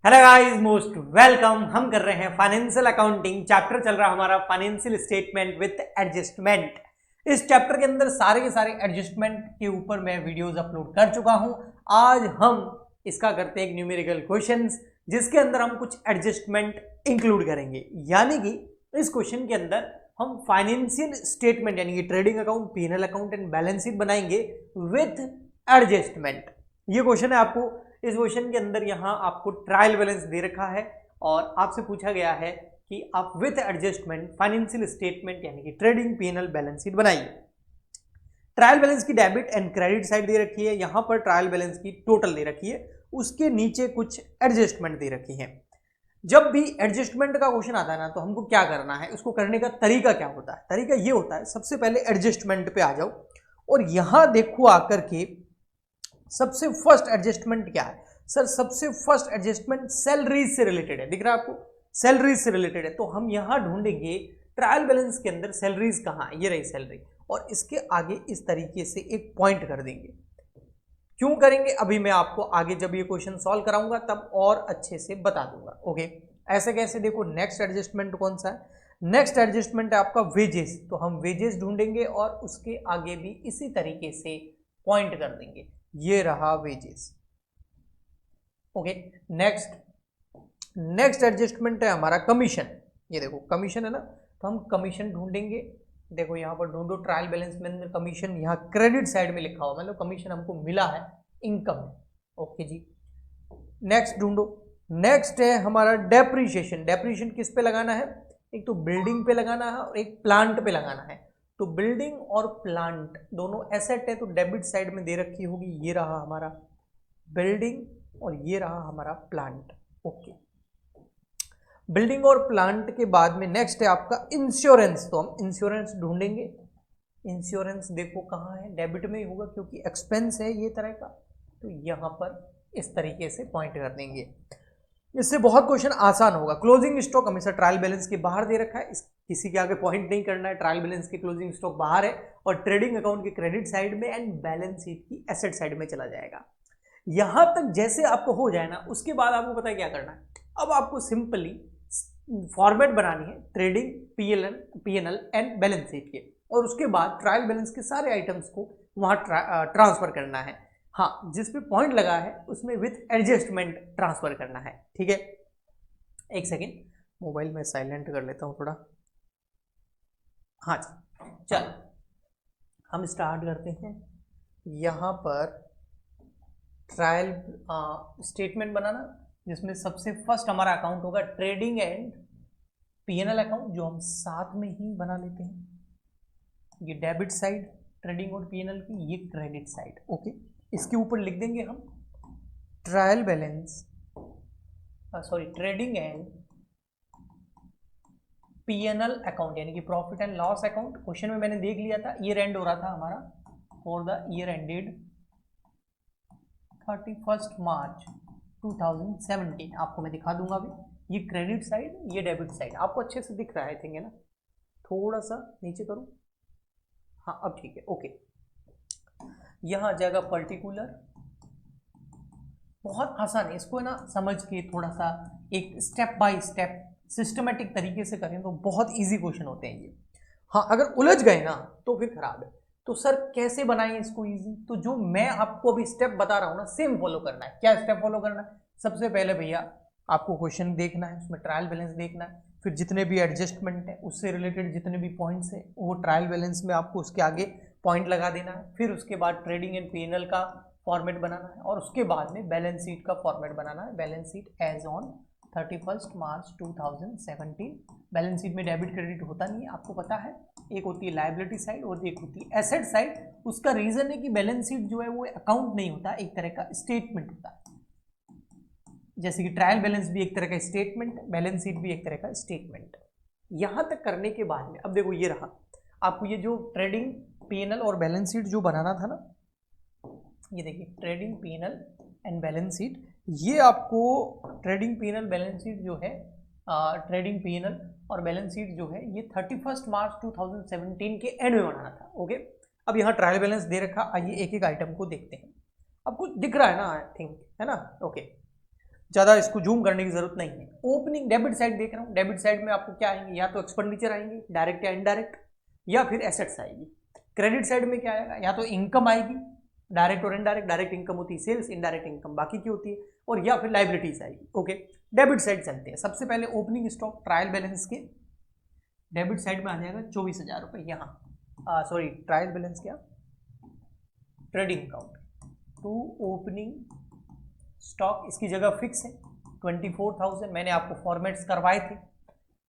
Hello guys, most welcome. हम कर रहे हैं फाइनेंशियल अकाउंटिंग। चैप्टर चल रहा है हमारा फाइनेंशियल स्टेटमेंट विथ एडजस्टमेंट। इस चैप्टर के अंदर सारे के सारे एडजस्टमेंट के ऊपर मैं वीडियोस अपलोड कर चुका हूं। आज हम इसका करते हैं एक न्यूमेरिकल क्वेश्चंस जिसके अंदर हम कुछ एडजस्टमेंट इंक्लूड करेंगे। यानी कि इस क्वेश्चन के अंदर हम फाइनेंशियल स्टेटमेंट यानी कि trading account, PNL account and balance sheet बनाएंगे विथ एडजस्टमेंट। ये क्वेश्चन है आपको। इस क्वेश्चन के अंदर यहाँ आपको ट्रायल बैलेंस दे रखा है और आपसे पूछा गया है कि आप विथ एडजस्टमेंट फाइनेंशियल स्टेटमेंट यानी कि ट्रेडिंग पीएनएल बैलेंस शीट बनाइए। ट्रायल बैलेंस की डेबिट एंड क्रेडिट साइड दे रखी है, यहाँ पर ट्रायल बैलेंस की टोटल दे रखी है, उसके नीचे कुछ एडजस्टमेंट दे रखी है। जब भी एडजस्टमेंट का क्वेश्चन आता है ना, तो हमको क्या करना है, उसको करने का तरीका क्या होता है। तरीका ये होता है, सबसे पहले एडजस्टमेंट पे आ जाओ और यहां देखो आकर के सबसे फर्स्ट एडजस्टमेंट क्या है। सर सबसे फर्स्ट एडजस्टमेंट सैलरीज से रिलेटेड है, दिख रहा है आपको, सैलरीज से रिलेटेड है। तो हम यहां ढूंढेंगे ट्रायल बैलेंस के अंदर सैलरीज कहाँ है, ये रही सैलरी, और इसके आगे इस तरीके से एक पॉइंट कर देंगे। क्यों करेंगे अभी मैं आपको आगे जब ये क्वेश्चन सॉल्व कराऊंगा तब और अच्छे से बता दूंगा। ओके, ऐसे कैसे, देखो नेक्स्ट एडजस्टमेंट कौन सा है, नेक्स्ट एडजस्टमेंट है आपका वेजेस। तो हम वेजेस ढूंढेंगे और उसके आगे भी इसी तरीके से पॉइंट कर देंगे, ये रहा वेजेस। ओके, नेक्स्ट एडजस्टमेंट है हमारा कमीशन। ये देखो कमीशन है ना, तो हम कमीशन ढूंढेंगे। देखो यहाँ पर ढूंढो ट्रायल बैलेंस में अंदर कमीशन, यहाँ क्रेडिट साइड में लिखा हुआ, मतलब कमीशन हमको मिला है इनकम में। ओके जी, नेक्स्ट ढूंढो। नेक्स्ट है हमारा डेप्रीशिएशन। डेप्रीशिएशन किस पे लगाना है, एक तो बिल्डिंग पे लगाना है और एक प्लांट पे लगाना है। तो बिल्डिंग और प्लांट दोनों एसेट है, तो डेबिट साइड में दे रखी होगी, ये रहा हमारा बिल्डिंग और ये रहा हमारा प्लांट। ओके, बिल्डिंग और प्लांट के बाद में नेक्स्ट है आपका इंश्योरेंस। तो हम इंश्योरेंस ढूंढेंगे। इंश्योरेंस देखो कहाँ है, डेबिट में ही होगा क्योंकि एक्सपेंस है ये तरह का। तो यहाँ पर इस तरीके से पॉइंट कर देंगे, इससे बहुत क्वेश्चन आसान होगा। क्लोजिंग स्टॉक हमेशा ट्रायल बैलेंस के बाहर दे रखा है, किसी के आगे पॉइंट नहीं करना है। ट्रायल बैलेंस के क्लोजिंग स्टॉक बाहर है और ट्रेडिंग अकाउंट के क्रेडिट साइड में एंड बैलेंस शीट की एसेट साइड में चला जाएगा। यहां तक जैसे आपको हो जाए ना, उसके बाद आपको पता है क्या करना है। अब आपको सिंपली फॉर्मेट बनानी है trading PNL and balance sheet के, और उसके बाद ट्रायल बैलेंस के सारे आइटम्स को वहां ट्रांसफर करना है। हाँ, जिस पे पॉइंट लगा है उसमें विथ एडजस्टमेंट ट्रांसफर करना है। ठीक है, एक सेकेंड, मोबाइल में साइलेंट कर लेता हूं थोड़ा। हाँ जी, चल हम स्टार्ट करते हैं। यहां पर ट्रायल स्टेटमेंट बनाना, जिसमें सबसे फर्स्ट हमारा अकाउंट होगा ट्रेडिंग एंड पीएनएल अकाउंट, जो हम साथ में ही बना लेते हैं। ये डेबिट साइड ट्रेडिंग और पीएनएल की, ये क्रेडिट साइड। ओके, इसके ऊपर लिख देंगे हम trial balance, sorry trading and PNL account यानी कि profit and loss account. Question में मैंने देख लिया था, ईयर एंड हो रहा था हमारा for the year ended 31 March 2017। आपको मैं दिखा दूंगा अभी, ये क्रेडिट साइड, ये डेबिट साइड। आपको अच्छे से दिख रहा है, आई थिंक, है ना। थोड़ा सा नीचे करूं, हाँ अब ठीक है। ओके, यहां आ जाएगा पर्टिकुलर। बहुत आसान है, इसको है ना समझ के थोड़ा सा एक स्टेप बाय स्टेप सिस्टमेटिक तरीके से करें तो बहुत इजी क्वेश्चन होते हैं ये। हाँ, अगर उलझ गए ना तो फिर खराब है। तो सर कैसे बनाएं इसको इजी, तो जो मैं आपको अभी स्टेप बता रहा हूं ना, सेम फॉलो करना है। क्या स्टेप फॉलो करना है, सबसे पहले भैया आपको क्वेश्चन देखना है, उसमें ट्रायल बैलेंस देखना है, फिर जितने भी एडजस्टमेंट है उससे रिलेटेड जितने भी पॉइंट्स है वो ट्रायल बैलेंस में आपको उसके आगे पॉइंट लगा देना है। फिर उसके बाद ट्रेडिंग एंड पीएनएल का फॉर्मेट बनाना है और उसके बाद में बैलेंस शीट का फॉर्मेट बनाना है। Balance sheet as on 31 March 2017। Balance sheet में डेबिट क्रेडिट होता नहीं है, आपको पता है। एक होती है लायबिलिटी साइड और एक होती है एसेट साइड। उसका रीजन है कि बैलेंस शीट जो है वो अकाउंट नहीं होता, एक तरह का स्टेटमेंट होता है। जैसे कि ट्रायल बैलेंस भी एक तरह का स्टेटमेंट, बैलेंस शीट भी एक तरह का स्टेटमेंट। यहां तक करने के बाद में अब देखो, ये रहा आपको ये जो ट्रेडिंग पीएनएल और बैलेंस शीट जो बनाना था ना, ये देखिए trading PNL and balance sheet. ये आपको ट्रेडिंग पीएनएल बैलेंस शीट जो है, ट्रेडिंग पीएनएल और बैलेंस शीट जो है, ये 31 मार्च 2017 के एंड में बनाना था। ओके, अब यहाँ ट्रायल बैलेंस दे रखा, आइए एक एक आइटम को देखते हैं। आपको दिख रहा है ना, आई थिंक, है ना। ओके, ज़्यादा इसको जूम करने की जरूरत नहीं है। ओपनिंग डेबिट साइड देख रहा हूँ, डेबिट साइड में आपको क्या आएंगे, या तो एक्सपेंडिचर आएंगे डायरेक्ट या इनडायरेक्ट, या फिर एसेट्स आएगी। क्रेडिट साइड में क्या आएगा, या तो इनकम आएगी डायरेक्ट और इनडायरेक्ट, डायरेक्ट इनकम होती है सेल्स, इनडायरेक्ट इनकम बाकी की होती है, और या फिर लाइबिलिटीज आएगी। ओके, डेबिट साइड चलते हैं। सबसे पहले ओपनिंग स्टॉक ट्रायल बैलेंस के डेबिट साइड में आ जाएगा 24,000 रुपये, यहाँ सॉरी ट्रायल बैलेंस क्या, trading account to opening stock, इसकी जगह फिक्स है 24,000। मैंने आपको फॉर्मेट्स करवाए थे,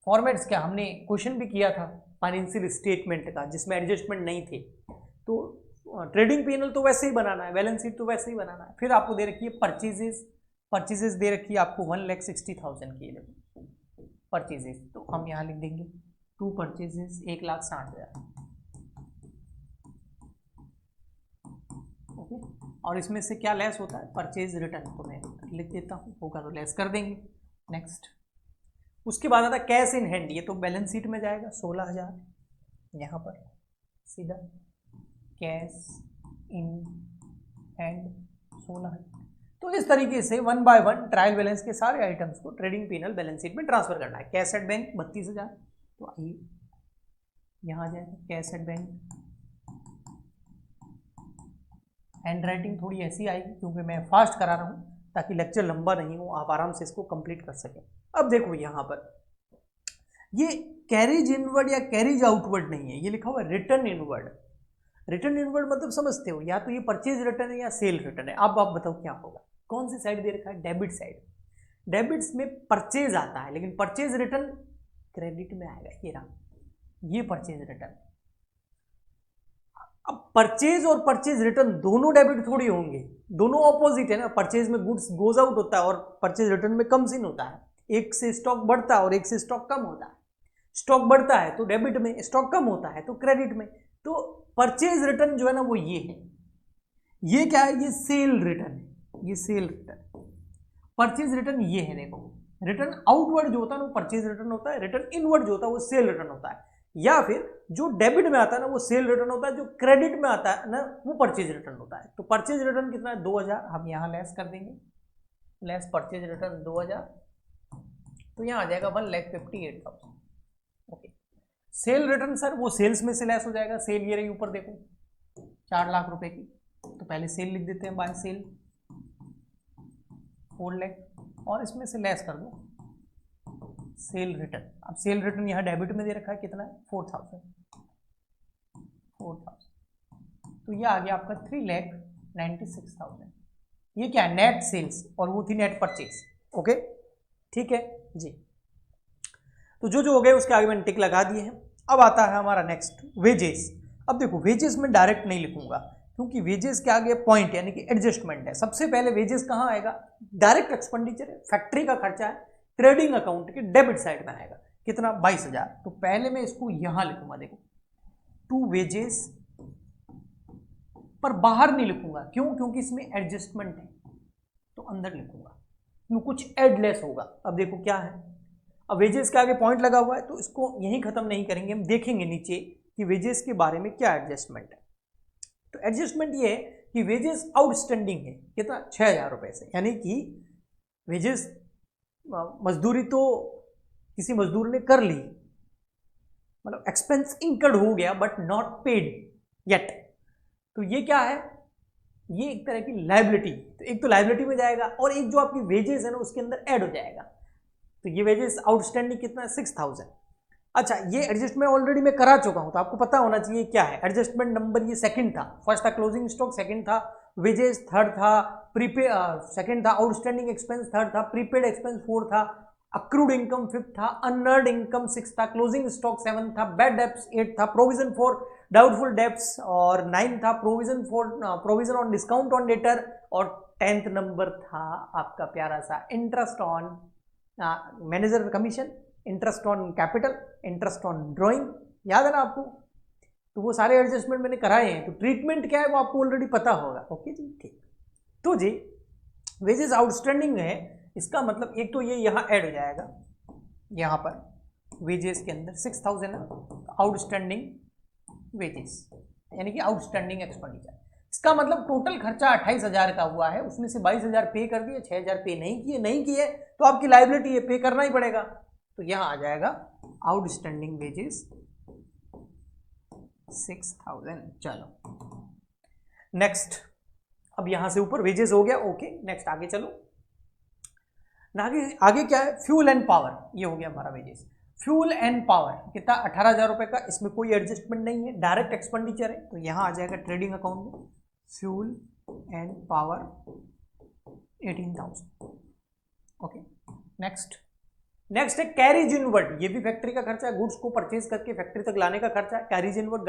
फॉर्मेट्स क्या हमने क्वेश्चन भी किया था फाइनेंशियल स्टेटमेंट का जिसमें एडजस्टमेंट नहीं थे, तो ट्रेडिंग पीएनएल तो वैसे ही बनाना है, बैलेंस शीट तो वैसे ही बनाना है। फिर आपको दे रखी है परचेजेस दे रखी है आपको 1,60,000 की परचेजेस, तो हम यहाँ लिख देंगे टू परचेजेस 1,60,000। ओके, और इसमें से क्या लेस होता है, परचेज रिटर्न, तो मैं लिख देता हूँ, होगा तो लेस कर देंगे। नेक्स्ट, उसके बाद आता है कैश इन हैंड, ये तो बैलेंस शीट में जाएगा 16,000, यहाँ पर सीधा कैश इन हैंड 16,000। तो इस तरीके से 1 बाय 1 ट्रायल बैलेंस के सारे आइटम्स को ट्रेडिंग पीएनएल बैलेंस शीट में ट्रांसफर करना है। कैश एट बैंक 32,000, तो आइए यहाँ आ जाएगा cash at bank. Hand writing थोड़ी ऐसी आएगी क्योंकि मैं फास्ट करा रहा हूँ ताकि लेक्चर लंबा नहीं हो, आप आराम से इसको कंप्लीट कर सकें। अब देखो यहाँ पर ये कैरिज इनवर्ड या कैरिज आउटवर्ड नहीं है, ये लिखा हुआ है रिटर्न इनवर्ड। रिटर्न इनवर्ड मतलब समझते हो, या तो ये परचेज रिटर्न है या सेल रिटर्न है। अब आप बताओ क्या होगा, कौन सी साइड दे रखा है, डेबिट साइड। डेबिट्स में परचेज आता है, लेकिन परचेज रिटर्न क्रेडिट में आएगा, ये रहा, ये परचेज रिटर्न। अब परचेज और परचेज रिटर्न दोनों डेबिट थोड़ी होंगे, दोनों ऑपोजिट है ना। परचेज में गुड्स गोज आउट होता है और परचेज रिटर्न में कम्स इन होता है। एक से स्टॉक बढ़ता है और एक से स्टॉक कम होता है। स्टॉक बढ़ता है तो डेबिट में, स्टॉक कम होता है तो क्रेडिट में। तो परचेज रिटर्न जो है ना वो ये है, ये क्या है, ये सेल रिटर्न है, ये सेल रिटर्न। परचेज रिटर्न ये है, देखो रिटर्न आउटवर्ड जो होता है ना वो परचेज रिटर्न होता है, रिटर्न इनवर्ड जो होता है वो सेल रिटर्न होता है। या फिर जो डेबिट में आता है ना वो सेल रिटर्न होता है, जो क्रेडिट में आता है ना वो परचेज रिटर्न होता है। तो परचेज रिटर्न कितना है, 2,000, हम यहाँ लेस कर देंगे, लेस परचेज रिटर्न 2,000, तो यहाँ आ जाएगा 1,58,000। ओके, सेल रिटर्न सर वो सेल्स में से लेस हो जाएगा। सेल ये रही ऊपर देखो 4 लाख रुपए की, तो पहले सेल लिख देते हैं, बाय सेल 4 लाख, और इसमें से लेस कर दो सेल रिटर्न। अब सेल रिटर्न यहाँ डेबिट में दे रखा है, कितना है 4,000, तो ये आ गया आपका 3,96,000। ये क्या है, नेट सेल्स, और वो थी नेट परचेज। ओके ठीक है जी, तो जो हो गए उसके आगे मैंने टिक लगा दिए हैं। अब आता है हमारा नेक्स्ट वेजेस। अब देखो वेजेस में डायरेक्ट नहीं लिखूंगा क्योंकि वेजेस के आगे पॉइंट यानी कि एडजस्टमेंट है। सबसे पहले वेजेस कहाँ आएगा, डायरेक्ट एक्सपेंडिचर है, फैक्ट्री का खर्चा है, ट्रेडिंग अकाउंट के डेबिट साइड में आएगा, कितना 22,000। तो पहले मैं इसको यहां लिखूंगा, देखो टू वेजेस, पर बाहर नहीं लिखूंगा, क्यों, क्योंकि इसमें एडजस्टमेंट है, तो अंदर लिखूंगा क्यों, कुछ एड लेस होगा। अब देखो क्या है, अब वेजेस के आगे पॉइंट लगा हुआ है तो इसको यहीं खत्म नहीं करेंगे, हम देखेंगे नीचे कि वेजेस के बारे में क्या एडजस्टमेंट है। तो एडजस्टमेंट ये है कि वेजेस आउटस्टैंडिंग है, कितना 6,000 रुपए से, यानी कि वेजेस मजदूरी तो किसी मजदूर ने कर ली, मतलब एक्सपेंस इंकर्ड हो गया बट नॉट पेड येट, तो ये क्या है, ये एक तरह की लायबिलिटी। तो एक तो लायबिलिटी में जाएगा और एक जो आपकी वेजेस है ना उसके अंदर ऐड हो जाएगा। तो ये वेजेस आउटस्टैंडिंग कितना है 6,000। अच्छा, ये एडजस्टमेंट ऑलरेडी मैं करा चुका हूं तो आपको पता होना चाहिए क्या है। एडजस्टमेंट नंबर ये सेकंड था, फर्स्ट था क्लोजिंग स्टॉक, सेकंड था वेजेस, थर्ड था प्रीपेड, सेकंड था आउटस्टैंडिंग एक्सपेंस, थर्ड था प्रीपेड एक्सपेंस, फोर्थ था अक्रूड इनकम, फिफ्थ था अनअर्न्ड इनकम, सिक्स था क्लोजिंग स्टॉक, सेवन था बैड डेब्ट्स, एट था प्रोविजन फॉर डाउटफुल डेब्ट्स, और नाइन था provision on discount on debtor, और 10th नंबर था आपका प्यारा सा interest on manager commission, interest on capital, interest on drawing. याद है ना आपको, तो वो सारे एडजस्टमेंट मैंने कराए हैं। तो ट्रीटमेंट क्या है वो आपको ऑलरेडी पता होगा। ओके जी, ठीक। तो जी वेजेस आउटस्टैंडिंग है, इसका मतलब एक तो ये यहाँ ऐड हो जाएगा, यहाँ पर वेजेस के अंदर 6,000 आउटस्टैंडिंग वेजेस यानी कि आउटस्टैंडिंग एक्सपेंडिचर। इसका मतलब टोटल खर्चा 28,000 का हुआ है, उसमें से 22,000 पे कर दिए, 6,000 पे नहीं किए तो आपकी लाइबिलिटी है, पे करना ही पड़ेगा। तो यहां आ जाएगा आउटस्टैंडिंग वेजेस 6,000। चलो नेक्स्ट, अब यहां से ऊपर वेजेस हो गया, ओके नेक्स्ट आगे चलो। आगे क्या है, फ्यूल एंड पावर, ये हो गया हमारा वेजेस। फ्यूल एंड पावर कितना, 18,000 रुपए का, इसमें कोई एडजस्टमेंट नहीं है, डायरेक्ट एक्सपेंडिचर है, तो यहां आ जाएगा ट्रेडिंग अकाउंट में fuel and power 18,000। Okay next है कैरिज इनवर्ड, ये भी फैक्ट्री का खर्चा है, गुड्स को परचेज करके फैक्ट्री तक लाने का खर्चा है। कैरिज इनवर्ड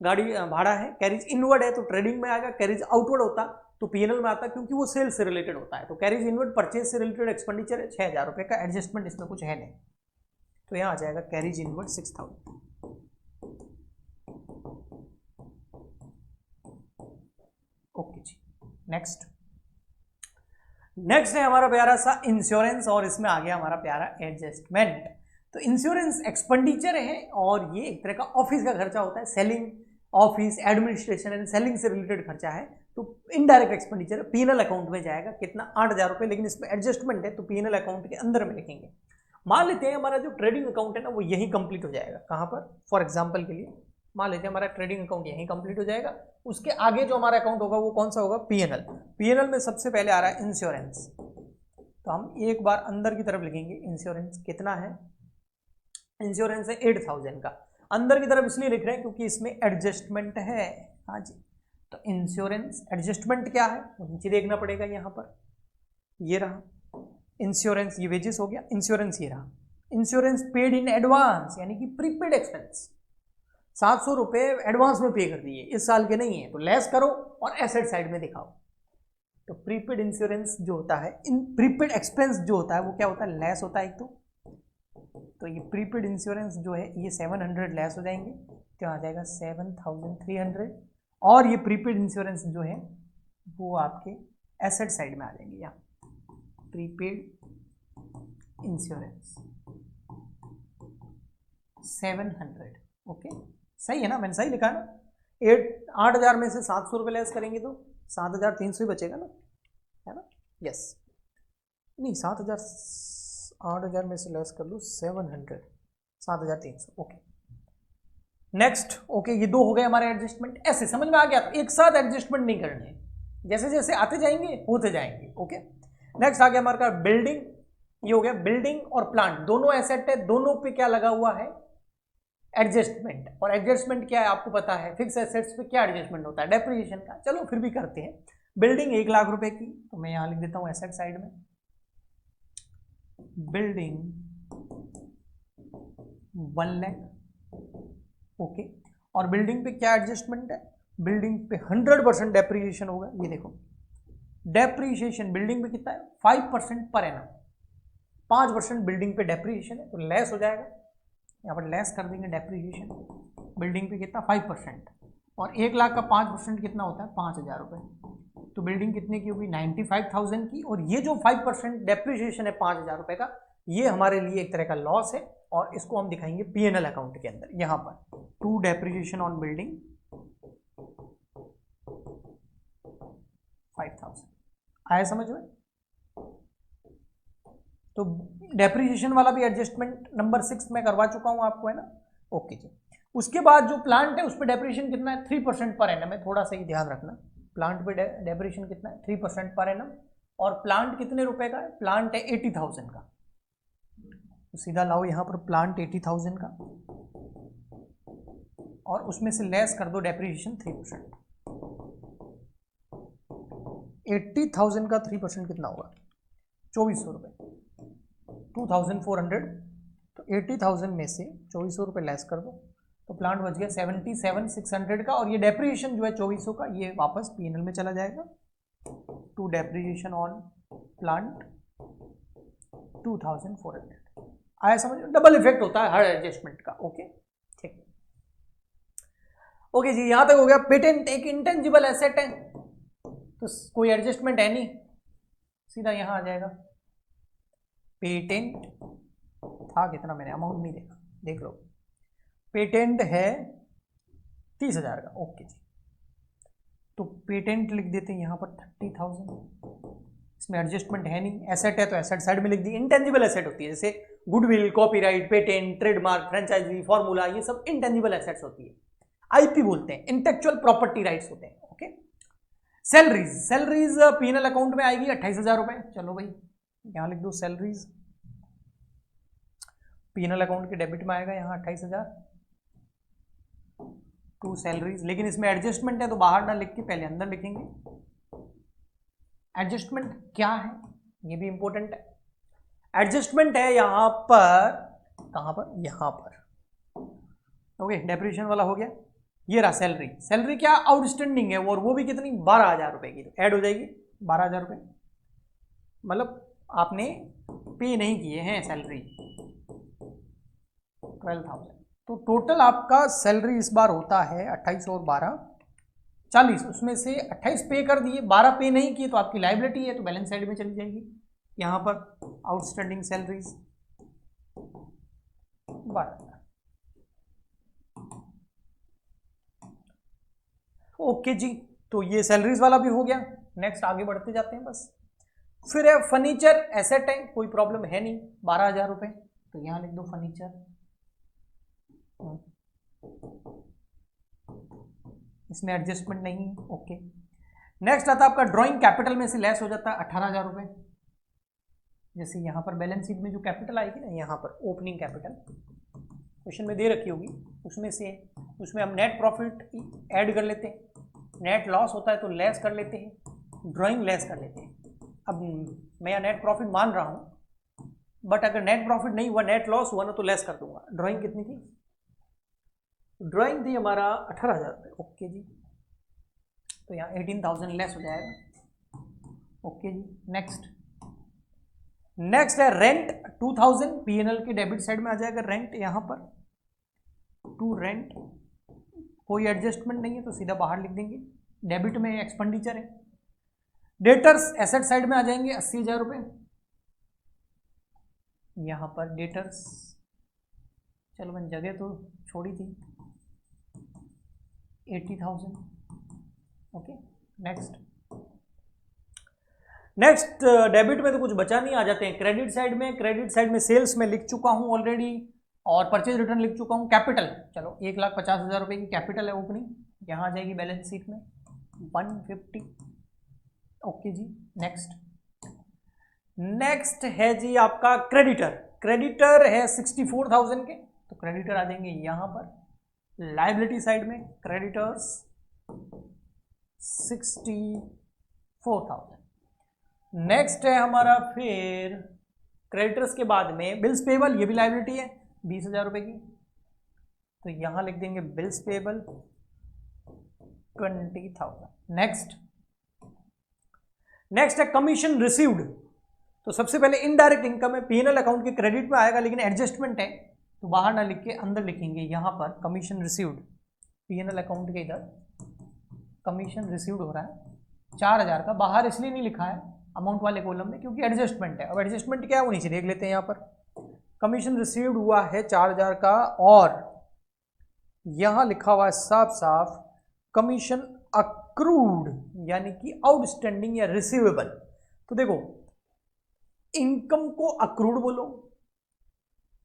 गाड़ी भाड़ा है, कैरिज इनवर्ड है तो ट्रेडिंग में आएगा, कैरिज आउटवर्ड होता तो पीएनएल में आता क्योंकि वो सेल से रिलेटेड होता है। तो कैरिज इनवर्ड परचेज से रिलेटेड एक्सपेंडिचर है 6,000 रुपए का, एडजस्टमेंट इसमें कुछ है नहीं, तो यहां आ जाएगा कैरिज इनवर्ड 6,000। ओके जी, नेक्स्ट है हमारा प्यारा सा इंश्योरेंस, और इसमें आ गया हमारा प्यारा एडजस्टमेंट। तो इंश्योरेंस एक्सपेंडिचर है और ये एक तरह का ऑफिस का खर्चा होता है, selling, office administration and selling से रिलेटेड खर्चा है, तो इनडायरेक्ट एक्सपेंडिचर पीएनएल अकाउंट में जाएगा, कितना 8,000 रुपए, लेकिन इसमें एडजस्टमेंट है तो पीएनएल अकाउंट के अंदर में लिखेंगे। मान लेते हैं हमारा जो ट्रेडिंग अकाउंट है ना वो यही कंप्लीट हो जाएगा, कहां पर, फॉर एग्जांपल के लिए मान लेते हैं हमारा ट्रेडिंग अकाउंट यही कंप्लीट हो जाएगा, उसके आगे जो हमारा अकाउंट होगा वो कौन सा होगा, पीएनएल। पीएनएल में सबसे पहले आ रहा है इंश्योरेंस, तो हम एक बार अंदर की तरफ लिखेंगे इंश्योरेंस, कितना है, इंश्योरेंस है 8,000 का, अंदर की तरफ इसलिए लिख रहे हैं क्योंकि इसमें एडजस्टमेंट है। हाँ जी, तो इंश्योरेंस एडजस्टमेंट क्या है वो नीचे देखना पड़ेगा, यहां पर ये रहा इंश्योरेंस, ये वेजेस हो गया, इंश्योरेंस ये रहा, इंश्योरेंस पेड इन एडवांस यानी कि प्रीपेड एक्सपेंस, 700 रुपए एडवांस में पे कर दिए, इस साल के नहीं है, तो लेस करो और एसेट साइड में दिखाओ। तो प्रीपेड इंश्योरेंस जो होता है, इन प्रीपेड एक्सपेंस जो होता है वो क्या होता है, लेस होता है एक तो ये प्रीपेड इंश्योरेंस जो है ये 700 लेस हो जाएंगे, तो आ जाएगा 7,300, और ये प्रीपेड इंश्योरेंस जो है वो आपके एसेट साइड में आ जाएंगे, यहाँ प्रीपेड इंश्योरेंस 700। ओके सही है ना, मैंने सही लिखा ना, 8,000 में से 700 रुपये लेस करेंगे तो 7,300 ही बचेगा ना, है ना, यस, नहीं 7,000, 8,000 में से लेस कर लो 700, 7,300। ओके नेक्स्ट, ओके ये दो हो गए हमारे एडजस्टमेंट, ऐसे समझ में आ गया, तो एक साथ एडजस्टमेंट नहीं करने, जैसे जैसे आते जाएंगे होते जाएंगे। ओके नेक्स्ट आ गया हमारा बिल्डिंग, ये हो गया बिल्डिंग और प्लांट, दोनों एसेट है, दोनों पे क्या लगा हुआ है, एडजस्टमेंट, और एडजस्टमेंट क्या है आपको पता है, फिक्स एसेट्स पे क्या एडजस्टमेंट होता है, डेप्रिसिएशन का, चलो फिर भी करते हैं। बिल्डिंग 1,00,000 रुपए की, तो मैं यहां लिख देता हूं एसेट साइड में, बिल्डिंग 1,00,000। ओके, और बिल्डिंग पे क्या एडजस्टमेंट है, बिल्डिंग पे 100% डेप्रिसिएशन होगा, ये देखो डेप्रिसिएशन बिल्डिंग पे कितना है 5% पर एनम, 5% बिल्डिंग पे डेप्रिसिएशन है तो लेस हो जाएगा, यहाँ पर लेस कर देंगे डेप्रिसिएशन, बिल्डिंग पे कितना 5%, और 1,00,000 का 5% कितना होता है 5,000 रुपये, तो बिल्डिंग कितने की होगी 95,000 की, और ये जो 5% डेप्रिसिएशन है 5,000 रुपये का, ये हमारे लिए एक तरह का लॉस है, और इसको हम दिखाएंगे पीएनएल अकाउंट के अंदर, यहाँ पर टू डेप्रिसिएशन ऑन बिल्डिंग 5,000 आया समझ में। तो डेप्रिसिएशन वाला भी एडजस्टमेंट नंबर 6 में करवा चुका हूं आपको, है ना। ओके जी, उसके बाद जो प्लांट है उस पर डेप्रिसिएशन कितना है 3% पर एनम है, थोड़ा सा ही ध्यान रखना, प्लांट पे डेप्रिसिएशन कितना है 3% पर एनम, और प्लांट कितने रुपए का है, प्लांट है 80,000 का, तो सीधा लाओ यहाँ पर प्लांट 80,000 का, और उसमें से लेस कर दो डेप्रिसिएशन 3%, 80,000 का 3% कितना होगा 2,400 रुपये, 2,400, तो 80,000 में से 2,400 रुपये लेस कर दो, तो प्लांट बच गया 77,600 का, और ये डेप्रिसिएशन जो है 2,400 का ये वापस पीएनएल में चला जाएगा, टू डेप्रिसिएशन ऑन प्लांट 2,400 आया समझ, डबल इफेक्ट होता है हर एडजस्टमेंट का। ओके ठीक, ओके जी, यहां तक हो गया। पेटेंट एक इंटेंजिबल एसेट है तो कोई एडजस्टमेंट है नहीं, सीधा यहां आ जाएगा, पेटेंट था कितना, मैंने अमाउंट नहीं देखा, देख लो, पेटेंट है 30,000 का। ओके जी, तो पेटेंट लिख देते हैं यहाँ पर 30,000, इसमें एडजस्टमेंट है नहीं। एसेट है तो एसेट साइड में लिख दी। इंटेंजिबल एसेट होती है जैसे goodwill, copyright, patent, trademark, franchisee, formula, ये सब इंटेंजिबल एसेट्स होती है। आईपी बोलते हैं, इंटेलेक्चुअल प्रॉपर्टी राइट्स होते हैं। Okay, salaries, salaries PNL account में आएगी 28,000 रुपए। चलो भाई यहां लिख दो सैलरीज, पीएनएल अकाउंट के डेबिट में आएगा यहाँ 28,000 टू सैलरीज। लेकिन इसमें एडजस्टमेंट है तो बाहर ना लिख के पहले अंदर लिखेंगे। एडजस्टमेंट क्या है ये भी इंपॉर्टेंट है। एडजस्टमेंट है यहां पर, कहां पर, यहां पर। ओके, डेप्रिसिएशन वाला हो गया। ये रहा सैलरी, सैलरी क्या आउटस्टैंडिंग है और वो भी कितनी, 12,000 रुपए की, तो ऐड हो जाएगी 12,000 रुपए। मतलब आपने पे नहीं किए हैं सैलरी 12,000, तो टोटल आपका सैलरी इस बार होता है 28 और 12 40। उसमें से 28 पे कर दिए, 12 पे नहीं किए तो आपकी लायबिलिटी है, तो बैलेंस साइड में चली जाएगी। यहां पर आउटस्टैंडिंग सैलरीज 12,000। ओके जी, तो ये सैलरीज वाला भी हो गया। नेक्स्ट आगे बढ़ते जाते हैं बस। फिर है फर्नीचर, एसेट है, कोई प्रॉब्लम है नहीं, 12,000 रुपए, तो यहां लिख दो फर्नीचर। इसमें एडजस्टमेंट नहीं है। ओके, नेक्स्ट आता है आपका ड्राइंग, कैपिटल में से लेस हो जाता है 18,000 रुपए। जैसे यहां पर बैलेंस शीट में जो कैपिटल आएगी ना, यहां पर ओपनिंग कैपिटल क्वेश्चन में दे रखी होगी, उसमें से, उसमें हम नेट प्रॉफिट ऐड कर लेते हैं, नेट लॉस होता है तो लेस कर लेते हैं, ड्राइंग लेस कर लेते हैं। अब मैं यहाँ नेट प्रॉफिट मान रहा हूँ, बट अगर नेट प्रॉफिट नहीं हुआ, नेट लॉस हुआ ना, तो लेस कर दूंगा। ड्राइंग कितनी थी, ड्राइंग थी हमारा 18,000 रुपये। ओके जी, तो यहाँ 18,000 लेस हो जाएगा। ओके जी, नेक्स्ट है रेंट 2,000, पीएनएल के डेबिट साइड में आ जाएगा रेंट। यहाँ पर टू रेंट, कोई एडजस्टमेंट नहीं है तो सीधा बाहर लिख देंगे, डेबिट में एक्सपेंडिचर है। डेटर्स एसेट साइड में आ जाएंगे 80,000 रुपये। यहाँ पर डेटर्स, चलो मैंने जगह तो छोड़ी थी, 80,000। ओके, नेक्स्ट डेबिट में तो कुछ बचा नहीं, आ जाते हैं क्रेडिट साइड में। क्रेडिट साइड में सेल्स में लिख चुका हूं ऑलरेडी और परचेज रिटर्न लिख चुका हूं। कैपिटल, चलो 1,50,000 रुपए की कैपिटल है ओपनिंग, यहाँ आ जाएगी बैलेंस शीट में 150। ओके जी, नेक्स्ट है जी आपका क्रेडिटर। क्रेडिटर है 64,000 के, तो क्रेडिटर आ जाएंगे यहाँ पर लायबिलिटी साइड में। क्रेडिटर्स 64,000। नेक्स्ट है हमारा फिर क्रेडिटर्स के बाद में बिल्स पेबल, ये भी लायबिलिटी है 20,000 रुपए की, तो यहां लिख देंगे बिल्स पेबल 20,000। नेक्स्ट है कमीशन रिसीव्ड, तो सबसे पहले इनडायरेक्ट इनकम है, पीएनएल अकाउंट के क्रेडिट में आएगा, लेकिन एडजस्टमेंट है तो बाहर ना लिख के अंदर लिखेंगे यहां पर कमीशन रिसीव्ड। पीएनएल अकाउंट के इधर कमीशन रिसीव्ड हो रहा है 4,000 का, बाहर इसलिए नहीं लिखा है अमाउंट वाले कॉलम में क्योंकि एडजस्टमेंट है। अब एडजस्टमेंट क्या है वो नीचे देख लेते हैं। यहाँ पर कमीशन रिसीव्ड हुआ है 4,000 का, और यहां लिखा हुआ है साफ साफ कमीशन अक्रूड, यानी कि आउटस्टैंडिंग या रिसीवेबल। तो देखो, इनकम को अक्रूड बोलो,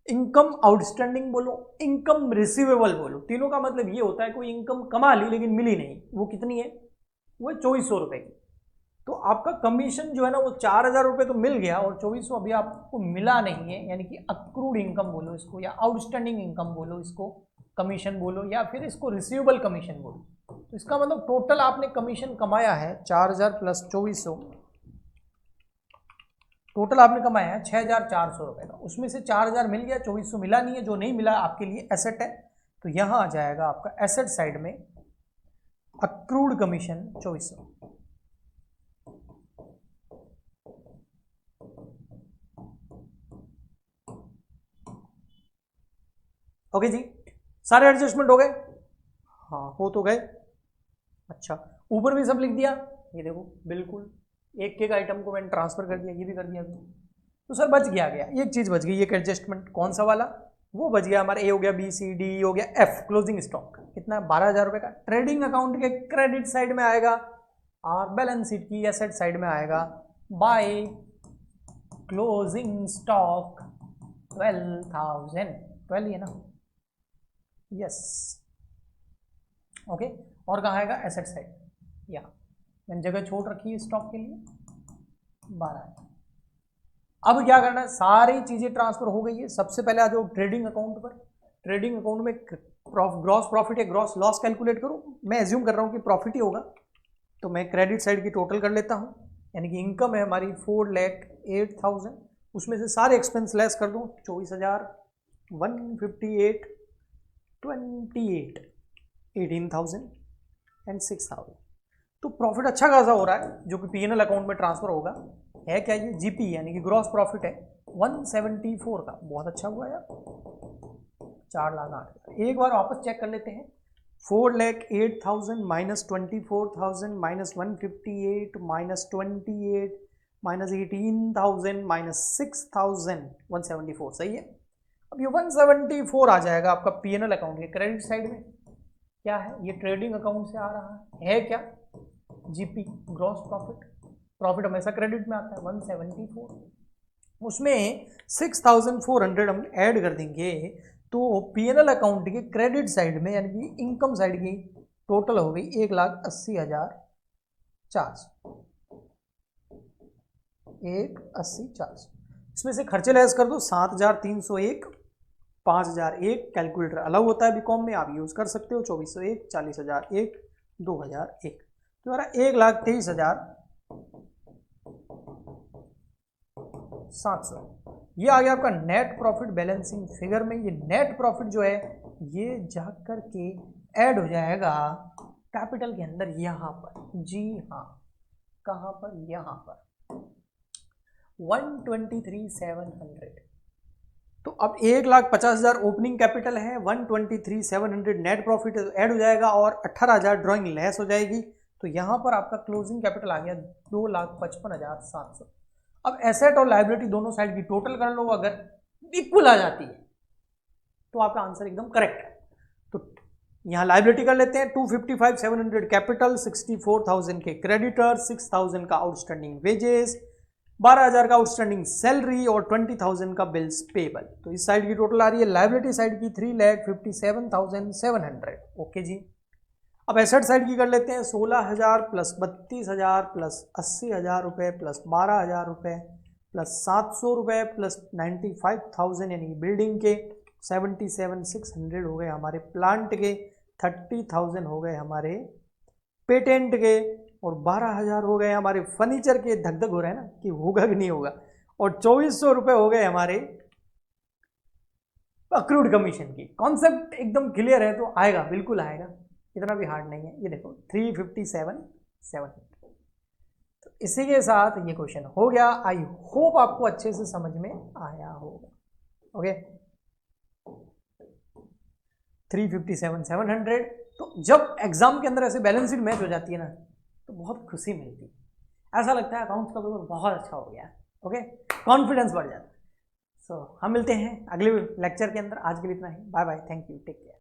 इनकम आउटस्टैंडिंग बोलो, इनकम रिसीवेबल बोलो, तीनों का मतलब ये होता है कोई इनकम कमा ली लेकिन मिली नहीं। वो कितनी है, वो 2,400 रुपए की। तो आपका कमीशन जो है ना वो 4,000 रुपये तो मिल गया और 2,400 अभी आपको मिला नहीं है, यानी कि अक्रूड इनकम बोलो इसको, या आउटस्टैंडिंग इनकम बोलो इसको, कमीशन बोलो, या फिर इसको रिसीवेबल कमीशन बोलो। तो इसका मतलब टोटल आपने कमीशन कमाया है 4,000 प्लस 2,400, टोटल आपने कमाया है 6,400 रुपये का। उसमें से 4,000 मिल गया, 2,400 मिला नहीं है। जो नहीं मिला आपके लिए एसेट है, तो यहां आ जाएगा आपका एसेट साइड में अक्रूड कमीशन 2,400। ओके जी, सारे एडजस्टमेंट हो गए? हाँ, हो तो गए। अच्छा, ऊपर भी सब लिख दिया, ये देखो बिल्कुल एक एक आइटम को मैंने ट्रांसफर कर दिया, ये भी कर दिया। तो सर बच गया, एक चीज बच गई, एक एडजस्टमेंट। कौन सा वाला? वो बच गया हमारा, ए हो गया, बी सी डी हो गया, एफ क्लोजिंग स्टॉक कितना 12,000 रुपए का ट्रेडिंग अकाउंट के क्रेडिट साइड में आएगा और बैलेंस शीट की एसेट साइड में आएगा बाय क्लोजिंग स्टॉक 12,000, 12 है ना, यस ओके। और कहाँ आएगा एसेट साइड, यहाँ मैंने जगह छोड़ रखी है स्टॉक के लिए 12। अब क्या करना है, सारी चीजें ट्रांसफर हो गई है। सबसे पहले आ जाओ ट्रेडिंग अकाउंट पर। ट्रेडिंग अकाउंट में ग्रॉस प्रॉफिट या ग्रॉस लॉस कैलकुलेट करूं। मैं एज्यूम कर रहा हूं कि प्रॉफिट ही होगा, तो मैं क्रेडिट साइड की टोटल कर लेता हूं, यानी कि इनकम है हमारी 4,08,000, उसमें से सारे एक्सपेंस लेस कर दूं 24,000, 158, 28, 18,000 एंड 6,000। तो प्रॉफिट अच्छा खासा हो रहा है जो कि पीएनएल अकाउंट में ट्रांसफर होगा। है क्या ये जीपी यानी कि ग्रॉस प्रॉफिट है 174 का, बहुत अच्छा हुआ यार, 4,08,000। एक बार वापस चेक कर लेते हैं, 4,08,000 minus 24,000 minus 158 minus 28 minus 18,000 minus 6,000, 174 सही है। अब ये 174 आ जाएगा आपका पीएनएल अकाउंट के क्रेडिट साइड में। क्या है ये, ट्रेडिंग अकाउंट से आ रहा है क्या, जीपी ग्रॉस प्रॉफिट। प्रॉफिट हमेशा क्रेडिट में आता है 174, उसमें 6,400 हम ऐड कर देंगे तो पीएनएल अकाउंट के क्रेडिट साइड में यानी कि इनकम साइड की टोटल हो गई 1,80,400, 1,80,400। इसमें से खर्चे लेस कर दो 7,301, 5,001, कैलकुलेटर अलग होता है बीकॉम में, आप यूज कर सकते हो, 2,401, 40,001, 2,001, तो हमारा 1,23,700। ये आ गया आपका नेट प्रॉफिट बैलेंसिंग फिगर में। ये नेट प्रॉफिट जो है ये जा कर के ऐड हो जाएगा कैपिटल के अंदर यहां पर, जी हाँ कहां पर, यहां पर 123,700। तो अब 1,50,000 ओपनिंग कैपिटल है, 123,700 नेट प्रॉफिट ऐड हो जाएगा और 18,000 ड्रॉइंग लेस हो जाएगी। तो यहां पर आपका क्लोजिंग कैपिटल आ गया 2,55,700। अब एसेट और लायबिलिटी दोनों साइड की टोटल कर लो, अगर इक्वल आ जाती है तो आपका आंसर एकदम करेक्ट है। तो यहां लायबिलिटी कर लेते हैं 255,700 कैपिटल, 64,000 के क्रेडिटर, 6,000 का आउटस्टैंडिंग वेजेस, 12,000 का आउटस्टैंडिंग सैलरी और 20,000 का बिल्स पेबल। तो इस साइड की टोटल आ रही है लायबिलिटी साइड की 3,57,700। ओके जी। अब एसेट साइड की कर लेते हैं 16,000 प्लस 32,000 प्लस 80,000 रुपये प्लस 12,000 रुपये प्लस 700 रुपये प्लस 95,000 यानी बिल्डिंग के, 77,600 हो गए हमारे प्लांट के, 30,000 हो गए हमारे पेटेंट के और 12,000 हो गए हमारे फर्नीचर के। धक धक हो रहा है ना कि होगा कि नहीं होगा। और 2,400 रुपये हो गए हमारे अक्रूड कमीशन की। कॉन्सेप्ट एकदम क्लियर है तो आएगा, बिल्कुल आएगा, इतना भी हार्ड नहीं है। ये देखो 357,700। तो इसी के साथ ये क्वेश्चन हो गया। आई होप आपको अच्छे से समझ में आया होगा। ओके 357,700। तो जब एग्जाम के अंदर ऐसे बैलेंस शीट मैच हो जाती है ना तो बहुत खुशी मिलती है, ऐसा लगता है अकाउंट्स का पेपर बहुत अच्छा हो गया। ओके कॉन्फिडेंस बढ़ जाता है। सो हम मिलते हैं अगले लेक्चर के अंदर। आज के लिए इतना ही, bye bye, thank you, take care.